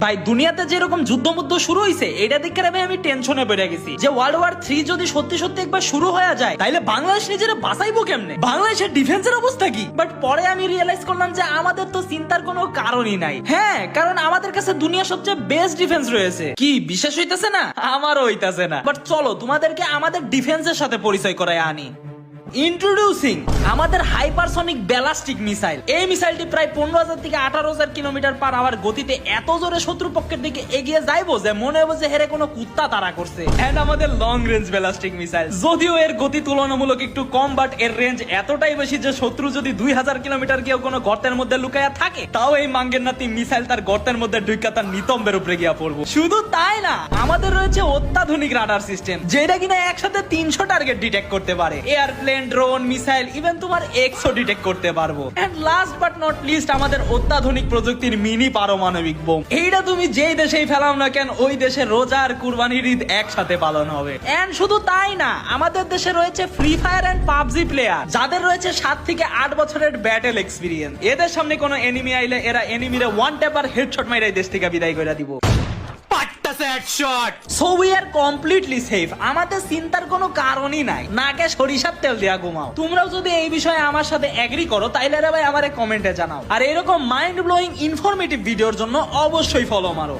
ভাই দুনিয়াতে যেরকম যুদ্ধ শুরু হয়েছে এটা দেখে আমি টেনশনে পড়ে গেছি যে ওয়ার্ল্ড ওয়ার 3 যদি সত্যি সত্যি একবার শুরু হয়ে যায় তাহলে বাংলাদেশ নিজেরা বাঁচাইবো কেমনে, বাংলাদেশের ডিফেন্সের অবস্থা কি। বাট পরে আমি রিয়েলাইজ করলাম যে আমাদের তো চিন্তার কোনো কারণই নাই। হ্যাঁ, কারণ আমাদের কাছে দুনিয়ার সবচেয়ে বেস্ট ডিফেন্স রয়েছে। কি বিশ্বাস হইতাছে না? আমারও হইতাছে না। বাট চলো তোমাদেরকে আমাদের ডিফেন্সের সাথে পরিচয় করায় আনি। ইন্ট্রোডিউসিং আমাদের হাইপারসনিক ব্যালাস্টিক মিসাইল। এই মিসাইলটি প্রায় 15,000 থেকে 18,000 কিলোমিটার পার আওয়ার গতিতে এত জোরে শত্রুপক্ষের দিকে এগিয়ে যাইবো যে মনে হবে যে হেরে কোনো কুত্তা তাড়া করছে। এন্ড আমাদের লং রেঞ্জ ব্যালাস্টিক মিসাইল, যদিও এর গতি তুলনামূলক একটু কম, বাট এর রেঞ্জ এতটাই বেশি যে শত্রু যদি 2000 কিলোমিটার গিয়ে কোনো গর্তের মধ্যে লুকায়া থাকে তাও এই মাঙ্গের নাতি মিসাইল তার গর্তের মধ্যে ঢুকা তার নিতম্বের উপরে গিয়া পড়বো। শুধু তাই না, আমাদের রয়েছে অত্যাধুনিক রাডার সিস্টেম যেটা কিনা একসাথে 300 টার্গেট ডিটেক্ট করতে পারে। এয়ারপ্লেন, ড্রোন, মিসাইল, ইভেন তোমার এক্সও ডিটেক্ট করতে পারবো। And last but not least আমাদের অত্যাধুনিক প্রযুক্তির মিনি পারমাণবিক বোম। এইটা তুমি যেই দেশেই ফেলাও না কেন ওই দেশে রোজা আর কুরবানির ঈদ একসাথে পালন হবে। এন্ড শুধু তাই না, আমাদের দেশে রয়েছে free fire and PUBG player যাদের রয়েছে 7 থেকে 8 বছরের ব্যাটেল এক্সপিরিয়েন্স। এদের সামনে কোনো এনিমি আইলে এরা এনিমিরে ওয়ান ট্যাপ আর হেডশট মাইরাই দেশ থেকে বিদায় করে দিব। So we are completely safe. আমাদের চিন্তার কোনো কারণই নাই। নাকে সরিষার তেল দিয়া ঘুমাও। তোমরাও যদি এই বিষয়ে আমার সাথে এগ্রি করো তাইলে রে ভাই আমারে কমেন্টে জানাও। আর এরকম মাইন্ড ব্লোয়িং ইনফরমেটিভ ভিডিওর জন্য অবশ্যই ফলো মারো।